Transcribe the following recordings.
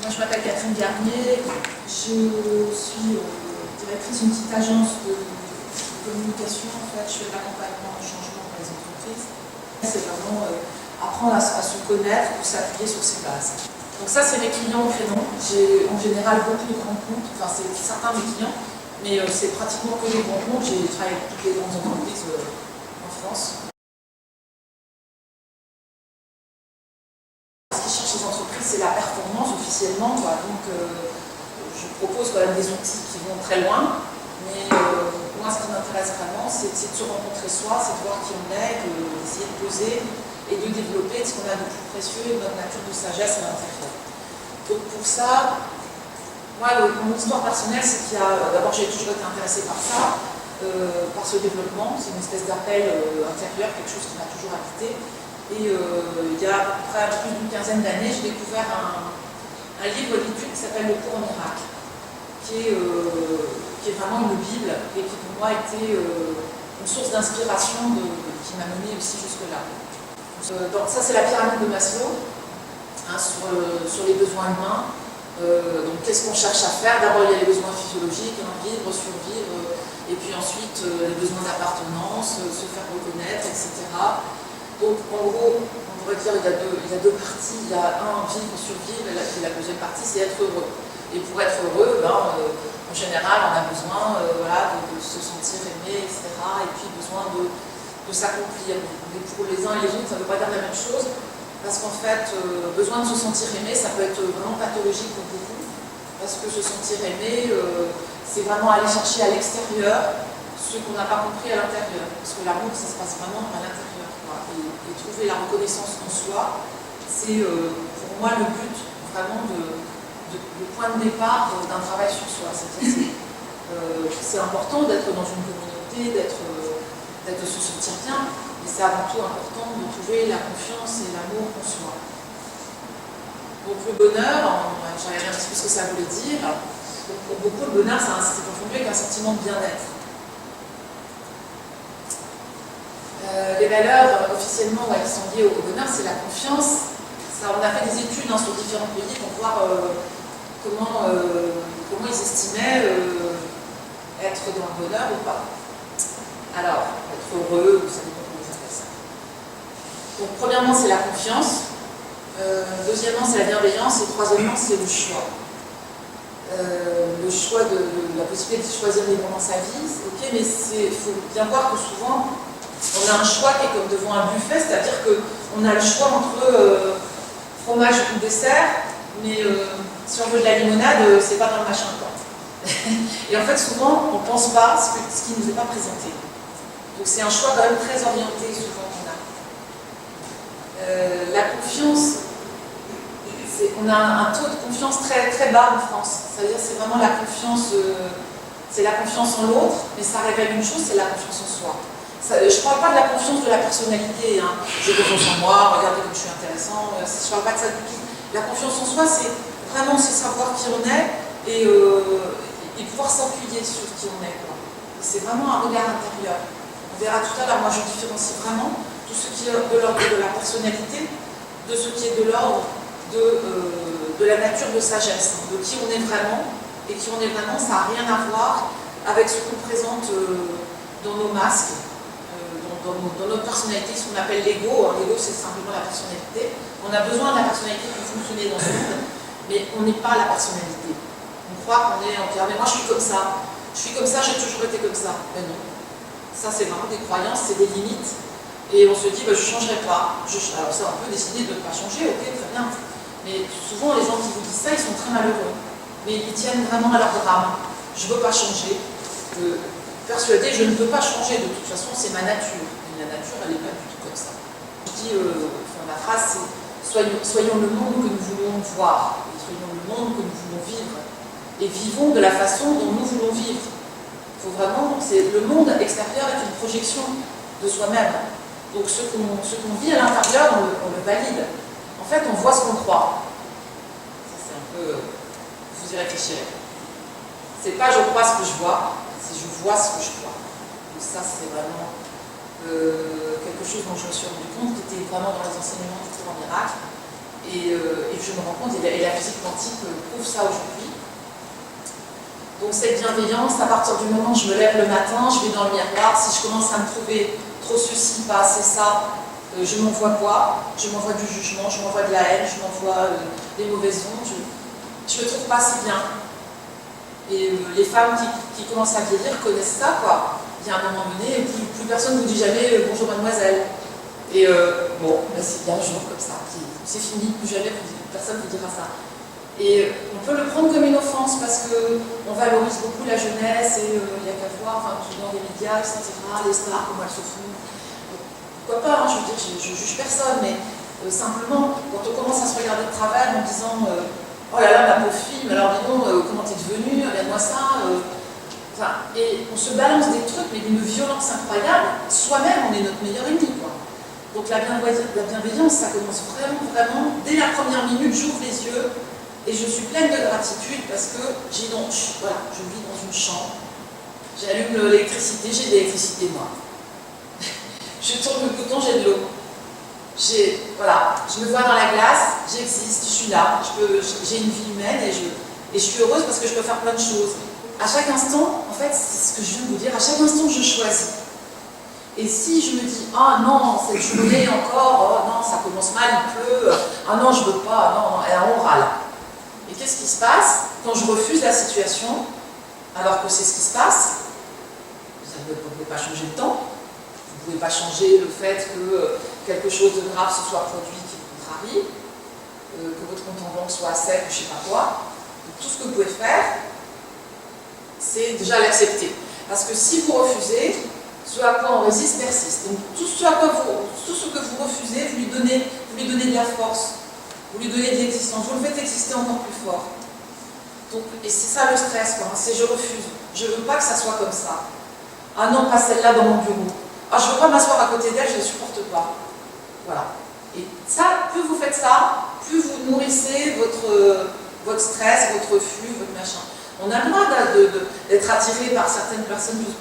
Moi, je m'appelle Catherine Garnier, je suis directrice d'une petite agence de communication. En fait, je fais de l'accompagnement au changement dans les entreprises. C'est vraiment apprendre à se connaître pour s'appuyer sur ses bases. Donc ça, c'est mes clients au prénom. J'ai en général beaucoup de grands comptes, enfin c'est certains de mes clients, mais c'est pratiquement que des grands comptes. J'ai travaillé avec toutes les grandes entreprises en France. Ce qui cherche les entreprises, c'est la performance officiellement, quoi. Donc je propose quand même des outils qui vont très loin, mais moi ce qui m'intéresse vraiment, c'est de se rencontrer soi, c'est de voir qui on est, d'essayer de poser et de développer ce qu'on a de plus précieux et notre nature de sagesse à l'intérieur. Donc pour ça, moi mon histoire personnelle, c'est qu'il y a, d'abord j'ai toujours été intéressée par ça, par ce développement, c'est une espèce d'appel intérieur, quelque chose qui m'a toujours habité. Et il y a à peu près plus d'une quinzaine d'années, j'ai découvert un livre d'études qui s'appelle Le cours en miracle, qui est vraiment une Bible et qui pour moi a été une source d'inspiration qui m'a menée aussi jusque-là. Donc ça c'est la pyramide de Maslow, hein, sur les besoins humains. Donc qu'est-ce qu'on cherche à faire? D'abord il y a les besoins physiologiques, hein, vivre, survivre, et puis ensuite les besoins d'appartenance, se faire reconnaître, etc. Donc en gros, on pourrait dire qu'il y a deux parties. Il y a vivre, survivre, et la deuxième partie c'est être heureux. Et pour être heureux, en général on a besoin voilà, de se sentir aimé, etc. Et puis besoin de s'accomplir. Mais pour les uns et les autres, ça ne veut pas dire la même chose. Parce qu'en fait, besoin de se sentir aimé, ça peut être vraiment pathologique pour beaucoup. Parce que se sentir aimé, c'est vraiment aller chercher à l'extérieur ce qu'on n'a pas compris à l'intérieur. Parce que l'amour, ça se passe vraiment à l'intérieur. Et trouver la reconnaissance en soi, c'est pour moi le but, vraiment le point de départ d'un travail sur soi. C'est important d'être dans une communauté, de se sentir bien, mais c'est avant tout important de trouver la confiance et l'amour en soi. Donc le bonheur, j'avais regardé un petit peu ce que ça voulait dire. Donc, pour beaucoup, le bonheur, c'est confondu avec un sentiment de bien-être. Les valeurs officiellement qui sont liées au bonheur, c'est la confiance. Ça, on a fait des études sur différents pays pour voir comment ils estimaient être dans le bonheur ou pas. Alors, être heureux, ça dépend comment ils appellent ça. Donc, premièrement, c'est la confiance. Deuxièmement, c'est la bienveillance. Et troisièmement, c'est le choix. Le choix de la possibilité de choisir librement sa vie, ok, mais il faut bien voir que souvent, on a un choix qui est comme devant un buffet, c'est-à-dire qu'on a le choix entre fromage ou dessert, mais si on veut de la limonade, c'est pas dans le machin, quoi. Et en fait, souvent, on ne pense pas à ce qui ne nous est pas présenté. Donc c'est un choix quand même très orienté, souvent, qu'on a. La confiance, on a un taux de confiance très, très bas en France. C'est-à-dire c'est vraiment la confiance, c'est la confiance en l'autre, mais ça révèle une chose, c'est la confiance en soi. Je ne parle pas de la confiance de la personnalité, hein. J'ai confiance en moi, regardez comme je suis intéressant, je ne parle pas de ça du tout. La confiance en soi, c'est vraiment savoir qui on est et pouvoir s'appuyer sur qui on est. C'est vraiment un regard intérieur. On verra tout à l'heure, moi je différencie vraiment tout ce qui est de l'ordre de la personnalité, de ce qui est de l'ordre de la nature de sagesse, de qui on est vraiment. Et qui on est vraiment, ça n'a rien à voir avec ce qu'on présente dans nos masques. Dans notre personnalité, ce qu'on appelle l'ego. L'ego, c'est simplement la personnalité. On a besoin de la personnalité pour fonctionner dans ce monde, mais on n'est pas la personnalité. On croit qu'on est en mais moi je suis comme ça. Je suis comme ça, j'ai toujours été comme ça. Mais non. Ça, c'est vraiment des croyances, c'est des limites. Et on se dit, je ne changerai pas. Alors ça, on peut décider de ne pas changer, ok, très bien. Mais souvent, les gens qui vous disent ça, ils sont très malheureux. Mais ils tiennent vraiment à leur drame. Je ne veux pas changer. Persuadé, je ne peux pas changer, de toute façon, c'est ma nature. Et la nature, elle n'est pas du tout comme ça. Je dis, la phrase, c'est soyons le monde que nous voulons voir, et soyons le monde que nous voulons vivre, et vivons de la façon dont nous voulons vivre. Il faut vraiment, le monde extérieur est une projection de soi-même. Donc ce qu'on vit à l'intérieur, on le valide. En fait, on voit ce qu'on croit. Ça, c'est un peu, vous y réfléchirez. C'est pas je crois ce que je vois, c'est je vois ce que je crois. Donc ça, c'est vraiment quelque chose dont je me suis rendu compte, qui était vraiment dans les enseignements du cours en miracle. Et je me rends compte, et la physique quantique prouve ça aujourd'hui. Donc cette bienveillance, à partir du moment où je me lève le matin, je vais dans le miroir, si je commence à me trouver trop ceci, pas assez ça, je m'envoie quoi? Je m'envoie du jugement, je m'envoie de la haine, je m'envoie des mauvaises ondes, je me trouve pas si bien. Et les femmes qui commencent à vieillir connaissent ça, quoi. Il y a un moment donné, plus personne ne vous dit jamais bonjour mademoiselle. Et bon, ben c'est bien un jour comme ça, c'est fini, plus jamais personne ne vous dira ça. Et on peut le prendre comme une offense parce qu'on valorise beaucoup la jeunesse et il n'y a qu'à voir, enfin, dans les médias, etc., les stars, comment elles se font. Pourquoi pas, hein, je veux dire, je juge personne, mais simplement, quand on commence à se regarder de travers en disant oh là là, ma pauvre fille, mais alors dis donc, comment t'es devenue, regarde-moi ça. Enfin, et on se balance des trucs, mais d'une violence incroyable. Soi-même, on est notre meilleur ennemi, quoi. Donc la bienveillance, ça commence vraiment, vraiment, dès la première minute, j'ouvre les yeux et je suis pleine de gratitude parce que voilà, je vis dans une chambre, j'allume l'électricité, j'ai de l'électricité, moi. Je tourne le bouton, j'ai de l'eau. Voilà, je me vois dans la glace, j'existe, je suis là, j'ai une vie humaine et je suis heureuse parce que je peux faire plein de choses. À chaque instant, en fait, c'est ce que je viens de vous dire, à chaque instant, je choisis. Et si je me dis, ah non, cette journée encore, oh non, ça commence mal, il pleut, ah non, je veux pas, non, et on râle. Et qu'est-ce qui se passe quand je refuse la situation, alors que c'est ce qui se passe? Vous ne pouvez pas changer le temps, vous ne pouvez pas changer le fait que quelque chose de grave se soit produit qui vous contrarie, que votre compte en banque soit sec, je ne sais pas quoi. Donc, tout ce que vous pouvez faire, c'est déjà l'accepter. Parce que si vous refusez, ce à quoi on résiste persiste. Donc tout ce que vous refusez, vous lui donnez de la force, vous lui donnez de l'existence, vous le faites exister encore plus fort. Donc, et c'est ça le stress, c'est je refuse. Je ne veux pas que ça soit comme ça. Ah non, pas celle-là dans mon bureau. Ah, je ne veux pas m'asseoir à côté d'elle, je ne la supporte pas. Voilà. Et ça, plus vous faites ça, plus vous nourrissez votre stress, votre refus, votre machin. On a le droit d'être attiré par certaines personnes, je ne dis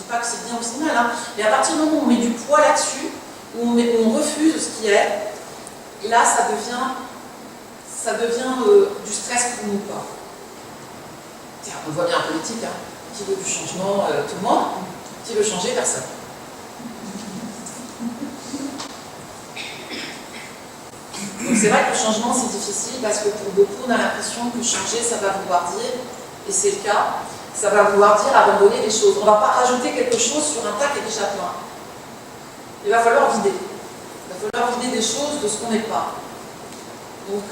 pas que c'est bien ou c'est mal, hein, mais à partir du moment où on met du poids là-dessus, où on refuse ce qui est, là ça devient du stress pour nous, quoi. On voit bien en politique, hein, qui veut du changement, tout le monde, qui veut changer, personne. Donc c'est vrai que le changement c'est difficile parce que pour beaucoup on a l'impression que changer ça va vouloir dire, et c'est le cas, ça va vouloir dire abandonner des choses. On ne va pas rajouter quelque chose sur un tas qui est déjà plein. Il va falloir vider. Il va falloir vider des choses de ce qu'on n'est pas. Donc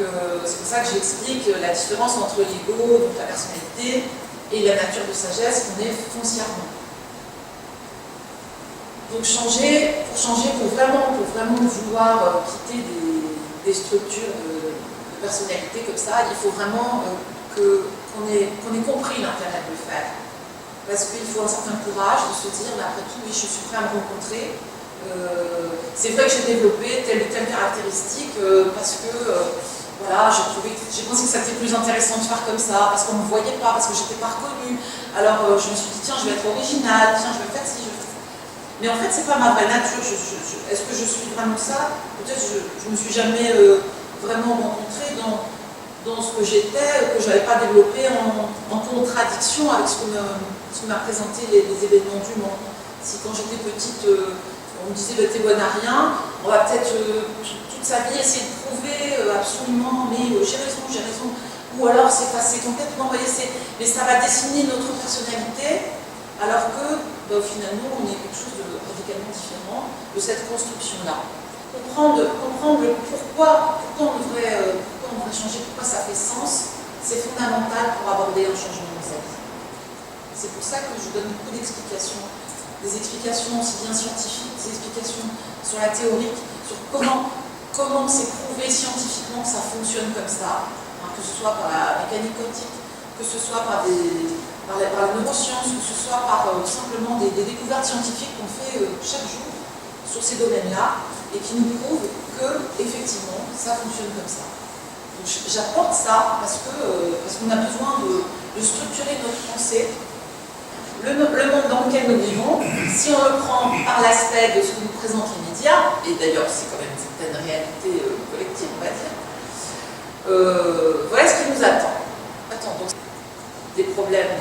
c'est pour ça que j'explique la différence entre l'ego, donc la personnalité, et la nature de sagesse qu'on est foncièrement. Donc pour vraiment vouloir quitter des structures de personnalité comme ça, il faut vraiment qu'on ait compris l'intérêt de le faire. Parce qu'il faut un certain courage de se dire, mais après tout, oui, je suis prêt à me rencontrer. C'est vrai que j'ai développé telle ou telle caractéristique parce que voilà, j'ai pensé que ça était plus intéressant de faire comme ça, parce qu'on ne me voyait pas, parce que je n'étais pas reconnue. Alors je me suis dit, tiens, je vais être originale, tiens, je vais faire ci, je vais faire ça. Mais en fait, c'est pas ma vraie nature. Est-ce que je suis vraiment ça? Peut-être que je ne me suis jamais vraiment rencontrée dans ce que j'étais, que je n'avais pas développé en contradiction avec ce que m'a présenté les événements du monde. Si quand j'étais petite, on me disait t'es bonne à rien, on va peut-être toute sa vie essayer de prouver absolument, mais j'ai raison, ou alors c'est passé complètement, vous voyez, mais ça va dessiner notre personnalité, alors que finalement on est quelque chose de radicalement différent de cette construction-là. Comprendre pourquoi on devrait changer, pourquoi ça fait sens, c'est fondamental pour aborder un changement de sa vie. C'est pour ça que je donne beaucoup d'explications, des explications aussi bien scientifiques, des explications sur la théorique, sur comment c'est prouvé scientifiquement que ça fonctionne comme ça, hein, que ce soit par la mécanique quantique, que ce soit par la neuroscience, que ce soit par simplement des découvertes scientifiques qu'on fait chaque jour sur ces domaines-là, et qui nous prouvent que, effectivement, ça fonctionne comme ça. Donc j'apporte ça parce qu'on a besoin de structurer notre pensée. Le monde dans lequel nous vivons, si on le prend par l'aspect de ce que nous présentent les médias, et d'ailleurs c'est quand même une certaine réalité collective, on va dire, Voilà ce qui nous attend. Donc, des problèmes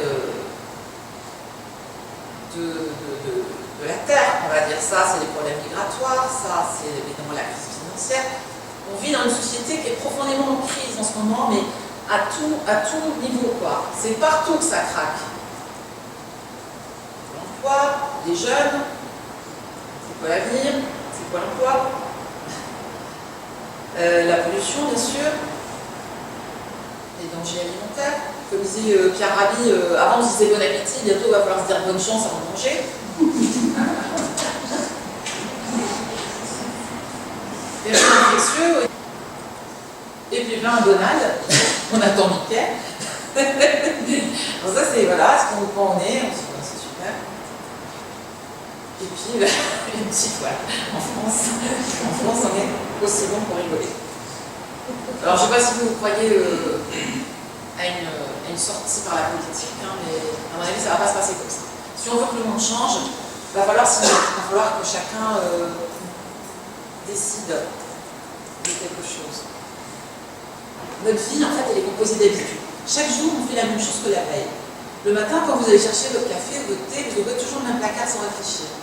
de la Terre, on va dire ça, c'est des problèmes migratoires, ça, c'est évidemment la crise financière. On vit dans une société qui est profondément en crise en ce moment, mais à tout niveau, quoi. C'est partout que ça craque. L'emploi, les jeunes, c'est quoi l'avenir, c'est quoi l'emploi, la pollution, bien sûr, les dangers alimentaires. Comme disait Pierre Rabhi, avant on se disait bon appétit, bientôt il va falloir se dire bonne chance avant de manger. Les gens infectieux, et puis ben Donald, on attend Mickey. Donc ça c'est, voilà, ce qu'on on est, on se dit c'est super. Et puis, une petite voilà, en France on est aussi bon pour rigoler. Alors je ne sais pas si vous croyez à une sortie par la politique, hein, mais à mon avis ça ne va pas se passer comme ça. Si on veut que le monde change, il va falloir que chacun décide de quelque chose. Notre vie, en fait, elle est composée d'habitudes. Chaque jour, on fait la même chose que la veille. Le matin, quand vous allez chercher votre café ou votre thé, vous ouvrez toujours le même placard sans réfléchir.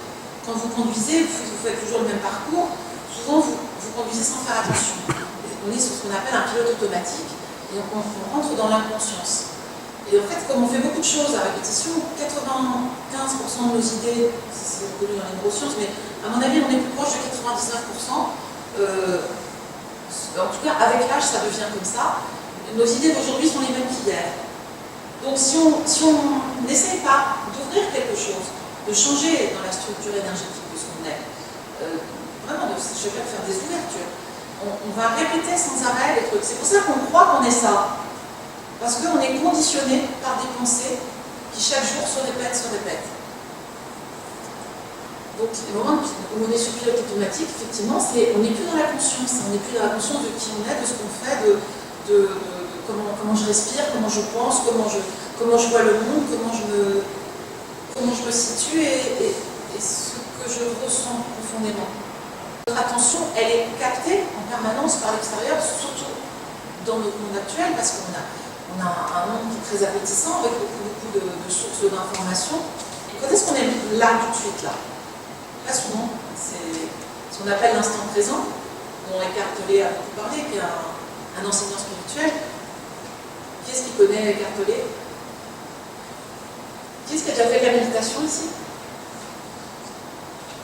Quand vous conduisez, vous faites toujours le même parcours. Souvent, vous conduisez sans faire attention. On est sur ce qu'on appelle un pilote automatique. Et donc, on rentre dans l'inconscience. Et en fait, comme on fait beaucoup de choses à répétition, 95% de nos idées, c'est reconnu dans les neurosciences, mais à mon avis, on est plus proche de 99%. En tout cas, avec l'âge, ça devient comme ça. Nos idées d'aujourd'hui sont les mêmes qu'hier. Donc, si on n'essaye pas d'ouvrir quelque chose, de changer dans la structure énergétique de ce qu'on est, vraiment, je vais faire des ouvertures, on va répéter sans arrêt les trucs. C'est pour ça qu'on croit qu'on est ça. Parce qu'on est conditionné par des pensées qui chaque jour se répètent. Donc, au moment où on est sur pilote automatique, effectivement, on n'est plus dans la conscience. On n'est plus dans la conscience de qui on est, de ce qu'on fait, de comment je respire, comment je pense, comment je vois le monde, comment je me situe et ce que je ressens profondément. Notre attention, elle est captée en permanence par l'extérieur, surtout dans notre monde actuel, parce qu'on a un monde qui est très appétissant, avec beaucoup de sources d'informations. Et quand est-ce qu'on est là tout de suite, là? Pas souvent. C'est ce qu'on appelle l'instant présent, dont Eckhart Tolle a beaucoup parlé, qui est un enseignant spirituel. Qui est-ce qui connaît Eckhart Tolle? Qui est-ce qui a déjà fait de la méditation ici?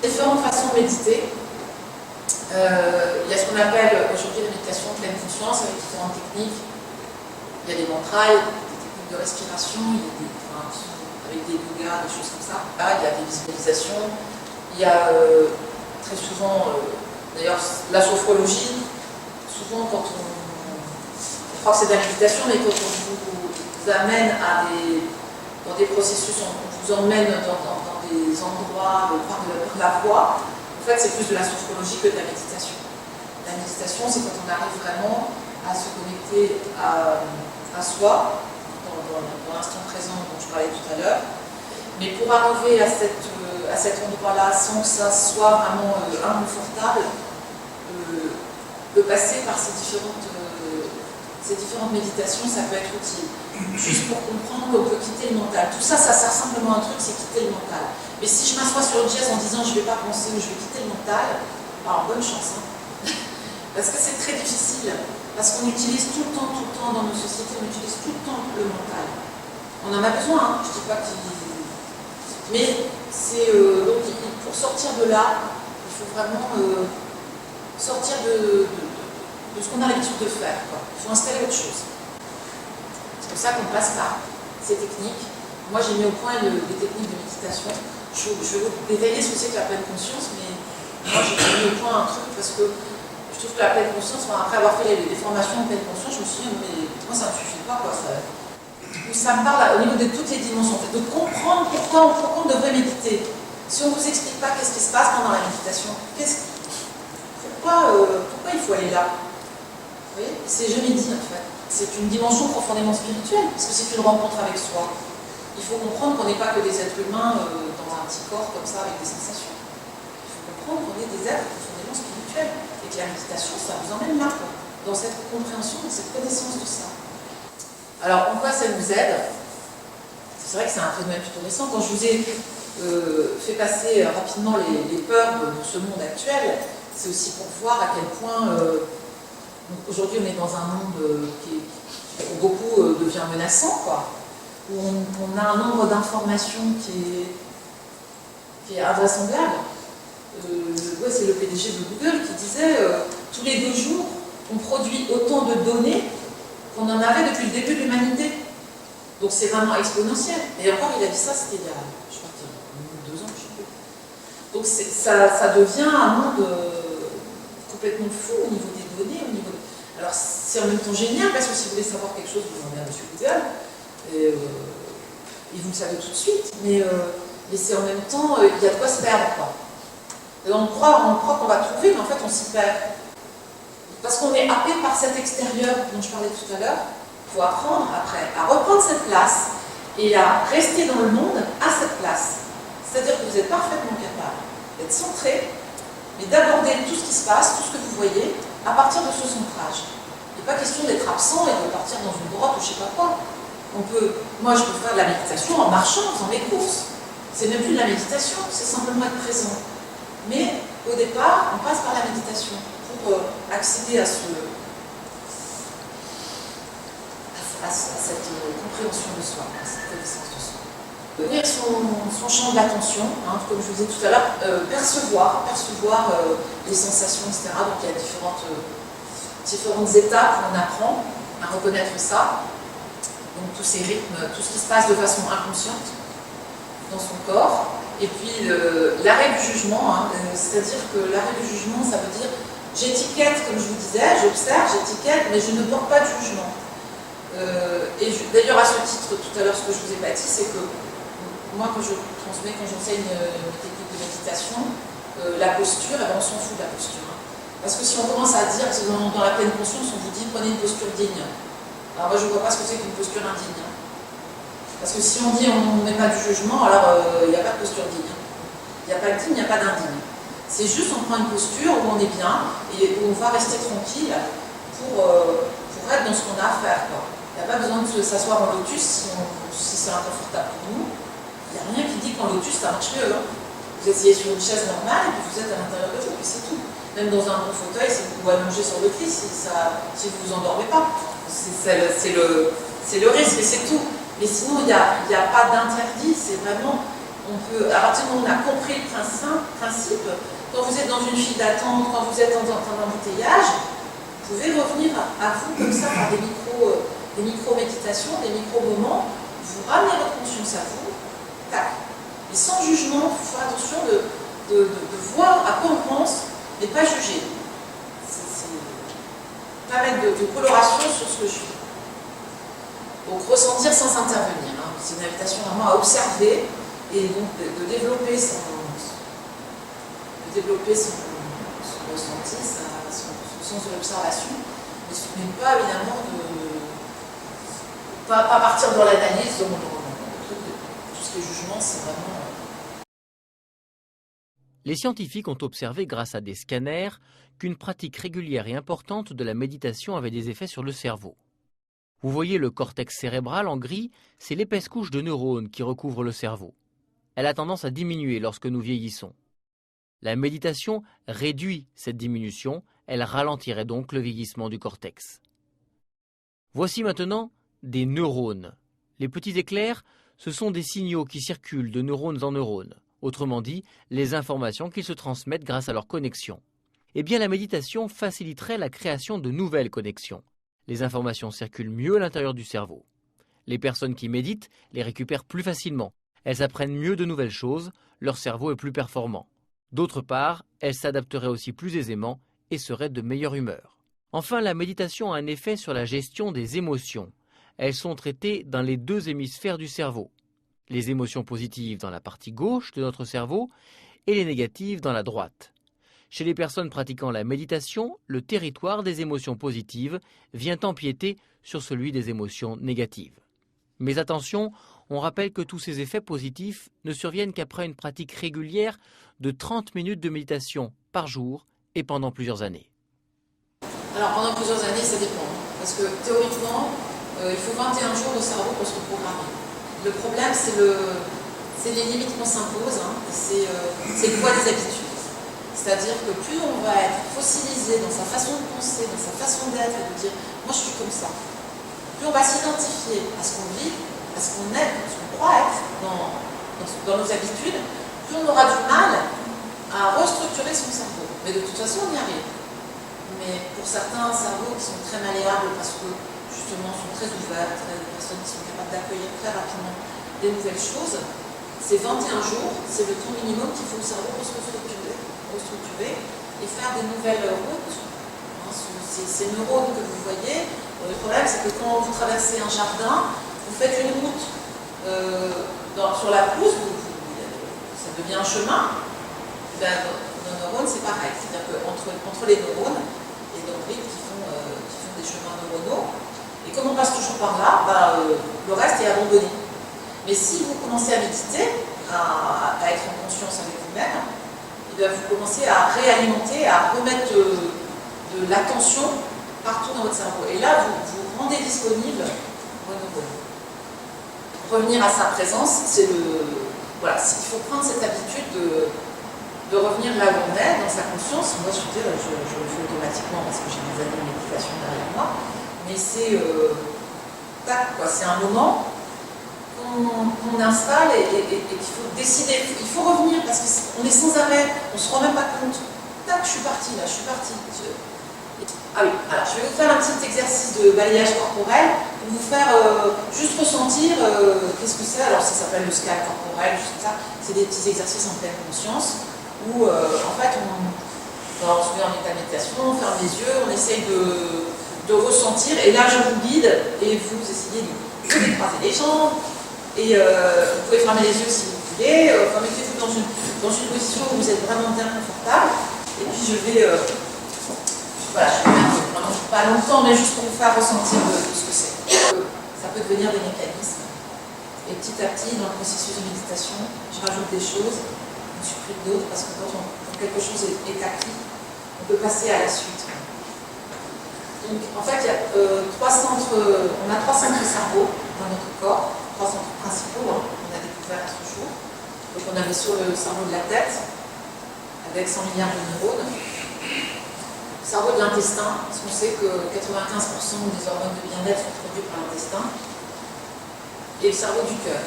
Différentes façons de méditer. Il y a ce qu'on appelle aujourd'hui la méditation pleine conscience, avec différentes techniques. Il y a des mantras, des techniques de respiration, avec des yogas, des choses comme ça. Là, il y a des visualisations. Il y a très souvent, d'ailleurs, la sophrologie. Souvent, quand on croit que c'est de la méditation, mais quand on vous amène dans des processus, on vous emmène dans des endroits par la voix, en fait, c'est plus de la sophrologie que de la méditation. La méditation, c'est quand on arrive vraiment à se connecter à soi, dans l'instant présent dont je parlais tout à l'heure. Mais pour arriver à cet endroit-là, sans que ça soit vraiment inconfortable, de passer par ces différentes méditations, ça peut être utile. Juste pour comprendre qu'on peut quitter le mental. Tout ça, ça sert simplement à un truc, c'est quitter le mental. Mais si je m'assois sur une chaise en disant je ne vais pas penser ou je vais quitter le mental, alors bonne chance. Hein. Parce que c'est très difficile. Parce qu'on utilise tout le temps dans nos sociétés, on utilise tout le temps le mental. On en a besoin, hein. Je ne dis pas qu'il... Mais donc pour sortir de là, il faut vraiment sortir de ce qu'on a l'habitude de faire, quoi. Il faut installer autre chose. C'est pour ça qu'on passe par ces techniques. Moi, j'ai mis au point des techniques de méditation. Je vais vous détailler ce que c'est que la pleine conscience, mais moi, j'ai mis au point un truc parce que je trouve que la pleine conscience, après avoir fait les formations de pleine conscience, je me suis dit, mais moi, ça ne me suffit pas, quoi. Ça me parle au niveau de toutes les dimensions, en fait, de comprendre pourquoi on devrait méditer. Si on ne vous explique pas qu'est-ce qui se passe pendant la méditation, pourquoi il faut aller là? Vous voyez, c'est jamais dit, en fait. C'est une dimension profondément spirituelle, parce que c'est une rencontre avec soi. Il faut comprendre qu'on n'est pas que des êtres humains dans un petit corps comme ça, avec des sensations. Il faut comprendre qu'on est des êtres profondément spirituels, et que la méditation, ça vous emmène là, quoi. dans cette compréhension, dans cette connaissance de ça. Alors, en quoi ça nous aide? C'est vrai que c'est un phénomène plutôt récent. Quand je vous ai fait passer rapidement les peurs de ce monde actuel, c'est aussi pour voir à quel point aujourd'hui on est dans un monde qui pour beaucoup devient menaçant, quoi, où on a un nombre d'informations qui est invraisemblable. Ouais, c'est le PDG de Google qui disait tous les 2 jours, on produit autant de données qu'on en avait depuis le début de l'humanité. Donc c'est vraiment exponentiel. Et encore, il a dit ça, c'était il y a, je crois qu'il y a 2 ans, je ne sais plus. Donc ça devient un monde complètement fou au niveau des données, au niveau de... Alors c'est en même temps génial, parce que si vous voulez savoir quelque chose, vous demandez à M. Google, et vous le savez tout de suite, mais c'est en même temps, il y a de quoi se perdre, quoi. Et on croit qu'on va trouver, mais en fait on s'y perd. Parce qu'on est happé par cet extérieur dont je parlais tout à l'heure. Il faut apprendre après à reprendre cette place et à rester dans le monde à cette place. C'est-à-dire que vous êtes parfaitement capable d'être centré, mais d'aborder tout ce qui se passe, tout ce que vous voyez, à partir de ce centrage. Il n'est pas question d'être absent et de partir dans une grotte ou je ne sais pas quoi. Moi je peux faire de la méditation en marchant, en faisant mes courses. C'est même plus de la méditation, c'est simplement être présent. Mais au départ, on passe par la méditation pour accéder à cette compréhension de soi, à cette connaissance de soi. Devenir son champ d'attention, hein, comme je vous disais tout à l'heure, percevoir les sensations, etc. Donc il y a différentes étapes où on apprend à reconnaître ça. Donc tous ces rythmes, tout ce qui se passe de façon inconsciente dans son corps. Et puis l'arrêt du jugement, hein, c'est-à-dire que l'arrêt du jugement, ça veut dire j'étiquette, comme je vous disais, j'observe, j'étiquette, mais je ne porte pas de jugement. D'ailleurs, à ce titre, tout à l'heure, ce que je vous ai pas dit, c'est que moi, quand je transmets, quand j'enseigne une technique de méditation, la posture, on s'en fout de la posture. Hein. Parce que si on commence à dire, dans la pleine conscience, on vous dit prenez une posture digne. Alors moi, je ne vois pas ce que c'est qu'une posture indigne. Hein. Parce que si on dit on ne met pas du jugement, alors il n'y a pas de posture digne. Il n'y a pas de digne, il n'y a pas d'indigne. C'est juste on prend une posture où on est bien et où on va rester tranquille pour être dans ce qu'on a à faire. Il n'y a pas besoin de s'asseoir en lotus si c'est inconfortable pour nous. Il n'y a rien qui dit qu'en lotus ça marche mieux. Hein. Vous asseyez sur une chaise normale et puis vous êtes à l'intérieur de vous, et c'est tout. Même dans un bon fauteuil, si vous pouvez allonger sur le lit si vous ne vous endormez pas. C'est le risque et c'est tout. Mais sinon, il n'y a pas d'interdit, c'est vraiment, à partir du moment où on a compris le principe, quand vous êtes dans une file d'attente, quand vous êtes dans un embouteillage, vous pouvez revenir à vous comme ça par des micro-méditations, des micro-moments, vous ramenez votre conscience à vous, tac. Et sans jugement, il faut faire attention de voir à quoi on pense, mais pas juger. Pas mettre de coloration sur ce que je fais. Donc ressentir sans intervenir. Hein. C'est une invitation vraiment à observer et donc de développer son ressenti, son sens de l'observation, mais pas évidemment pas partir dans l'analyse, dans tout ce qui est jugement, c'est vraiment... Les scientifiques ont observé grâce à des scanners qu'une pratique régulière et importante de la méditation avait des effets sur le cerveau. Vous voyez le cortex cérébral en gris, c'est l'épaisse couche de neurones qui recouvre le cerveau. Elle a tendance à diminuer lorsque nous vieillissons. La méditation réduit cette diminution, elle ralentirait donc le vieillissement du cortex. Voici maintenant des neurones. Les petits éclairs, ce sont des signaux qui circulent de neurones en neurones. Autrement dit, les informations qui se transmettent grâce à leur connexion. Eh bien, la méditation faciliterait la création de nouvelles connexions. Les informations circulent mieux à l'intérieur du cerveau. Les personnes qui méditent les récupèrent plus facilement. Elles apprennent mieux de nouvelles choses, leur cerveau est plus performant. D'autre part, elles s'adapteraient aussi plus aisément et seraient de meilleure humeur. Enfin, la méditation a un effet sur la gestion des émotions. Elles sont traitées dans les 2 hémisphères du cerveau. Les émotions positives dans la partie gauche de notre cerveau et les négatives dans la droite. Chez les personnes pratiquant la méditation, le territoire des émotions positives vient empiéter sur celui des émotions négatives. Mais attention, on rappelle que tous ces effets positifs ne surviennent qu'après une pratique régulière de 30 minutes de méditation par jour et pendant plusieurs années. Alors pendant plusieurs années, ça dépend. Parce que théoriquement, il faut 21 jours de cerveau pour se reprogrammer. Le problème, c'est les limites qu'on s'impose, hein, et c'est le poids des habitudes. C'est-à-dire que plus on va être fossilisé dans sa façon de penser, dans sa façon d'être, et de dire « moi je suis comme ça », plus on va s'identifier à ce qu'on vit, à ce qu'on est, à ce qu'on croit être dans nos habitudes, plus on aura du mal à restructurer son cerveau. Mais de toute façon, on y arrive. Mais pour certains cerveaux qui sont très malléables parce que justement sont très ouverts, des personnes qui sont capables d'accueillir très rapidement des nouvelles choses, ces 21 jours, c'est le temps minimum qu'il faut au cerveau pour se restructurer et faire des nouvelles routes. Ces neurones que vous voyez, le problème c'est que quand vous traversez un jardin, vous faites une route sur la pelouse, ça devient un chemin. Ben, nos neurones c'est pareil, c'est-à-dire qu'entre les neurones, les dendrites qui font des chemins neuronaux, et comme on passe toujours par là, le reste est abandonné. Mais si vous commencez à méditer, à être en conscience avec vous-même, vous commencez à réalimenter, à remettre de l'attention partout dans votre cerveau. Et là, vous rendez disponible vos neurones. Revenir à sa présence, c'est voilà, il faut prendre cette habitude de revenir là où on est, dans sa conscience. Moi, je le fais automatiquement parce que j'ai des années de méditation derrière moi. Mais c'est c'est un moment qu'on installe et qu'il faut décider. Il faut revenir parce qu'on est sans arrêt, on ne se rend même pas compte. Tac, je suis partie là, je suis partie. Ah oui, alors je vais vous faire un petit exercice de balayage corporel pour vous faire juste ressentir qu'est-ce que c'est. Alors ça s'appelle le scan corporel, juste ça. C'est des petits exercices en pleine conscience où en fait on se met en état de méditation, on ferme les yeux, on essaye de ressentir et là je vous guide et vous essayez de décroiser les jambes et vous pouvez fermer les yeux si vous voulez, mettez-vous dans une position où vous êtes vraiment bien confortable et puis je vais voilà, je vais mettre vraiment pas longtemps mais juste pour vous faire ressentir de ce que c'est. Ça peut devenir des mécanismes et petit à petit dans le processus de méditation je rajoute des choses, je supprime d'autres parce que quand quelque chose est acquis on peut passer à la suite. Donc, en fait, il y a trois centres de cerveau dans notre corps, trois centres principaux, hein, qu'on a découvert à ce jour. Donc, on avait sur le cerveau de la tête, avec 100 milliards de neurones. Le cerveau de l'intestin, parce qu'on sait que 95% des hormones de bien-être sont produites par l'intestin. Et le cerveau du cœur.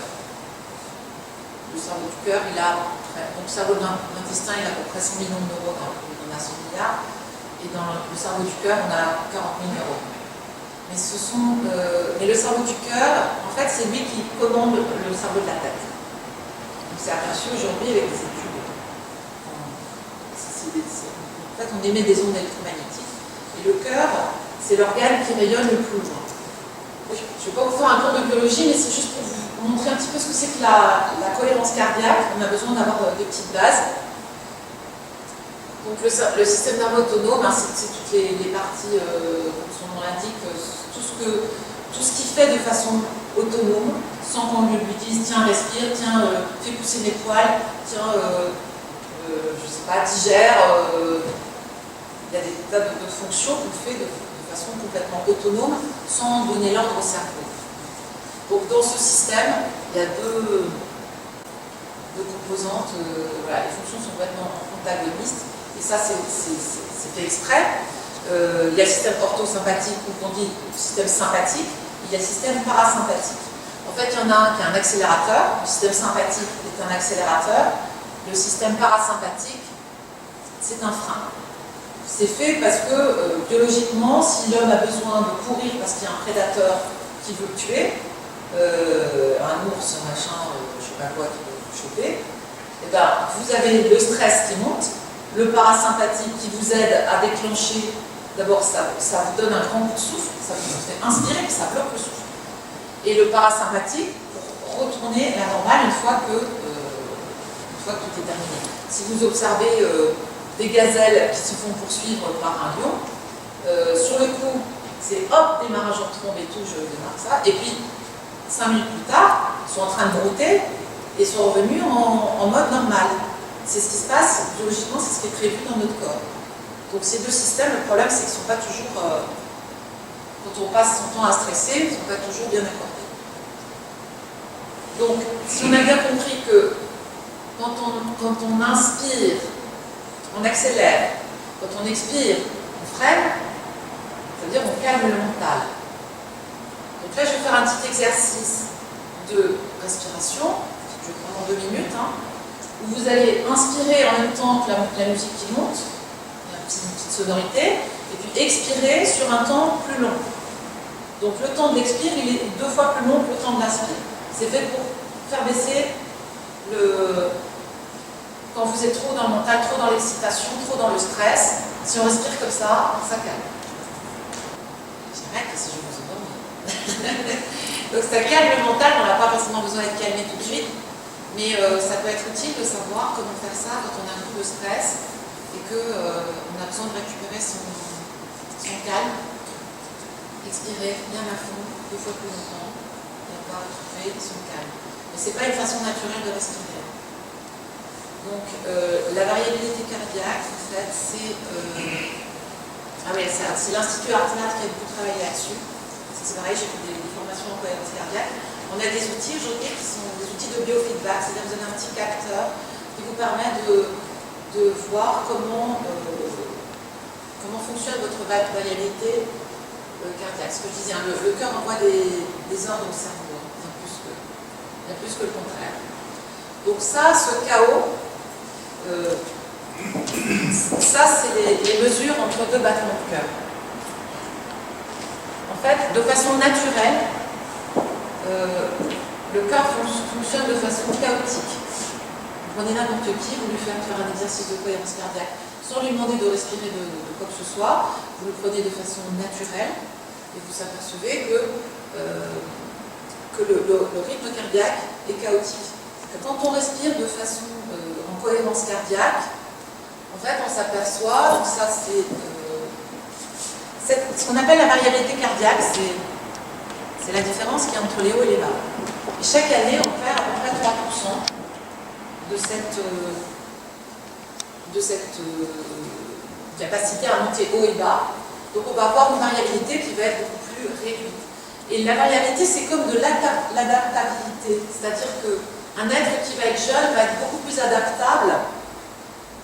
Le cerveau du cœur, donc le cerveau de l'intestin, il a à peu près 100 millions de neurones, alors qu'on en a 100 milliards. Et dans le cerveau du cœur, on a 40 000 neurones. Mais le cerveau du cœur, en fait, c'est lui qui commande le cerveau de la tête. Donc c'est aperçu aujourd'hui avec des études. En fait, on émet des ondes électromagnétiques. Et le cœur, c'est l'organe qui rayonne le plus loin. Je ne vais pas vous faire un cours de biologie, mais c'est juste pour vous montrer un petit peu ce que c'est que la cohérence cardiaque. On a besoin d'avoir des petites bases. Donc le système nerveux autonome, c'est toutes les parties, comme son nom l'indique, tout ce qui fait de façon autonome, sans qu'on lui dise tiens respire, tiens fais pousser mes poils, tiens je sais pas, digère. Il y a des tas de fonctions qu'on fait de façon complètement autonome, sans donner l'ordre au cerveau. Donc dans ce système, il y a deux composantes, voilà, les fonctions sont complètement antagonistes. Et ça, c'est fait exprès. Il y a le système orthosympathique, ou qu'on dit le système sympathique, il y a le système parasympathique. En fait, il y en a un qui est un accélérateur, le système sympathique est un accélérateur, le système parasympathique, c'est un frein. C'est fait parce que, biologiquement, si l'homme a besoin de courir parce qu'il y a un prédateur qui veut le tuer, un ours, un machin, je ne sais pas quoi, qui veut le choper, et ben, vous avez le stress qui monte, le parasympathique qui vous aide à déclencher, d'abord ça vous donne un grand coup de souffle, ça vous fait inspirer, puis ça bloque le souffle. Et le parasympathique pour retourner à la normale une fois que tout est terminé. Si vous observez des gazelles qui se font poursuivre par un lion, sur le coup, c'est hop, démarrage en trombe et tout, je démarre ça, et puis 5 minutes plus tard, ils sont en train de brouter et sont revenus en mode normal. C'est ce qui se passe, biologiquement, c'est ce qui est prévu dans notre corps. Donc ces deux systèmes, le problème c'est qu'ils ne sont pas toujours, quand on passe son temps à stresser, ils ne sont pas toujours bien accordés. Donc si on a bien compris que quand on inspire, on accélère, quand on expire, on freine, ça veut dire qu'on calme le mental. Donc là je vais faire un petit exercice de respiration, qui dure vraiment 2 minutes, où vous allez inspirer en même temps que la musique qui monte, une petite sonorité, et puis expirer sur un temps plus long. Donc le temps de l'expire, il est 2 fois plus long que le temps de l'inspire. C'est fait pour faire baisser quand vous êtes trop dans le mental, trop dans l'excitation, trop dans le stress. Si on respire comme ça calme. J'arrête si je vous endormir. Donc ça calme le mental, on n'a pas forcément besoin d'être calmé tout de suite, mais ça peut être utile de savoir comment faire ça quand on a un coup de stress et qu'on a besoin de récupérer son calme. Expirer bien à fond, 2 fois plus longtemps, et on va retrouver son calme. Mais ce n'est pas une façon naturelle de respirer. Donc la variabilité cardiaque, en fait, c'est l'Institut Hartmann qui a beaucoup travaillé là-dessus. C'est pareil, j'ai fait des formations en cohérence cardiaque. On a des outils aujourd'hui qui sont des outils de biofeedback, c'est-à-dire que vous avez un petit capteur qui vous permet de voir comment fonctionne votre variabilité cardiaque. Ce que je disais, le cœur envoie des ordres au cerveau, bien plus que le contraire. Donc ça, ce chaos, ça c'est les mesures entre 2 battements de cœur. En fait, de façon naturelle, le cœur fonctionne de façon chaotique. Vous prenez n'importe qui, vous lui faites faire un exercice de cohérence cardiaque sans lui demander de respirer de quoi que ce soit, vous le prenez de façon naturelle et vous s'apercevez que le rythme cardiaque est chaotique. Quand on respire de façon en cohérence cardiaque, en fait on s'aperçoit, donc ça c'est ce qu'on appelle la variabilité cardiaque, c'est la différence qu'il y a entre les hauts et les bas. Et chaque année, on perd à peu près 3% de cette capacité à monter haut et bas. Donc on va avoir une variabilité qui va être beaucoup plus réduite. Et la variabilité, c'est comme de l'adaptabilité. C'est-à-dire qu'un être qui va être jeune va être beaucoup plus adaptable,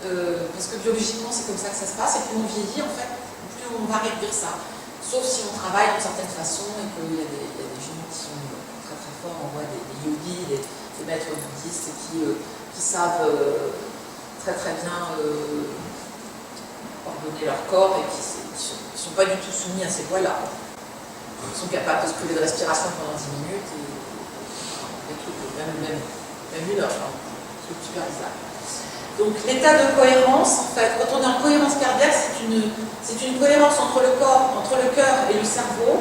parce que biologiquement, c'est comme ça que ça se passe, et plus on vieillit, en fait, plus on va réduire ça. Sauf si on travaille d'une certaine façon et qu'il y a des gens qui sont très très forts, on voit des yogis, des maîtres bouddhistes qui savent très très bien ordonner leur corps et qui ne sont pas du tout soumis à ces lois-là. Ils sont capables de se priver de respiration pendant 10 minutes et des trucs, même 1 heure, c'est super bizarre. Donc l'état de cohérence, en fait, quand on est en cohérence cardiaque, c'est une cohérence entre le corps, entre le cœur et le cerveau,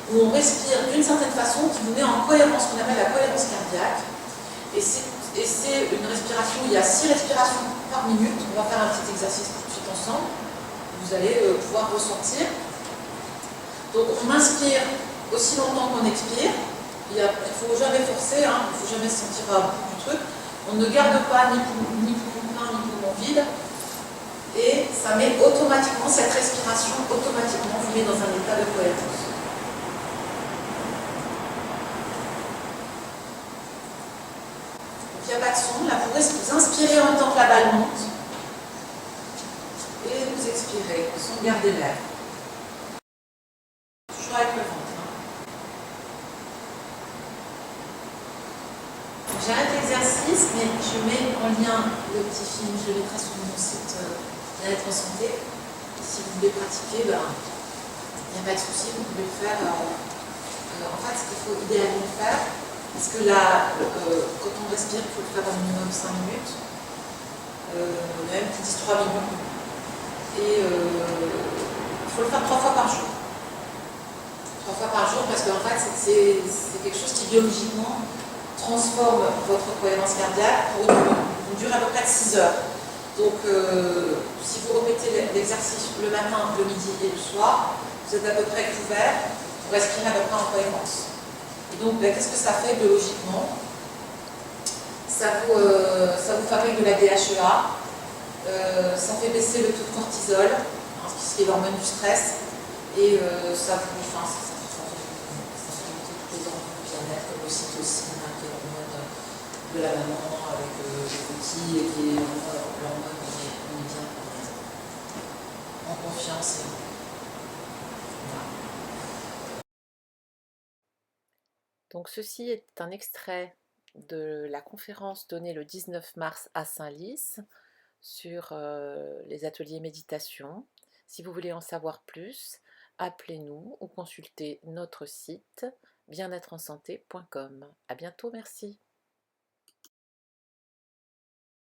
où on respire d'une certaine façon qui vous met en cohérence, ce qu'on appelle la cohérence cardiaque. Et c'est une respiration, il y a 6 respirations par minute. On va faire un petit exercice tout de suite ensemble. Vous allez pouvoir ressentir. Donc on inspire aussi longtemps qu'on expire. Il ne faut jamais forcer, il ne faut jamais se sentir à bout du truc. On ne garde pas ni poumon plein ni poumon vide. Et ça met automatiquement, cette respiration, automatiquement vous met dans un état de cohérence. Donc il n'y a pas de son. Là, vous inspirez en même temps que la balle monte. Et vous expirez, sans garder l'air. Toujours avec le ventre. J'arrête l'exercice, mais je mets en lien le petit film, je le mettrai sur mon site Bien-être en santé. Si vous voulez pratiquer, il n'y a pas de souci, vous pouvez le faire. En fait, ce qu'il faut idéalement faire, parce que là, quand on respire, il faut le faire au minimum 5 minutes, même qui disent 3 minutes. Et il faut le faire 3 fois par jour. 3 fois par jour, parce qu'en fait, c'est quelque chose qui biologiquement transforme votre cohérence cardiaque pour une durée à peu près de 6 heures. Donc, si vous répétez l'exercice le matin, le midi et le soir, vous êtes à peu près couvert pour respirer à peu près en cohérence. Et donc, qu'est-ce que ça fait biologiquement? Ça vous fabrique de la DHEA, ça fait baisser le taux de cortisol, ce qui leur mène du stress. Et ça fait toutes les hormones du bien-être, l'ocytocine, qui est l'hormone de la maman avec le petit, et qui est l'hormone où on est bien en confiance. Donc ceci est un extrait de la conférence donnée le 19 mars à Saint-Lys sur les ateliers méditation. Si vous voulez en savoir plus, appelez-nous ou consultez notre site bien-être-en-santé.com. À bientôt, merci.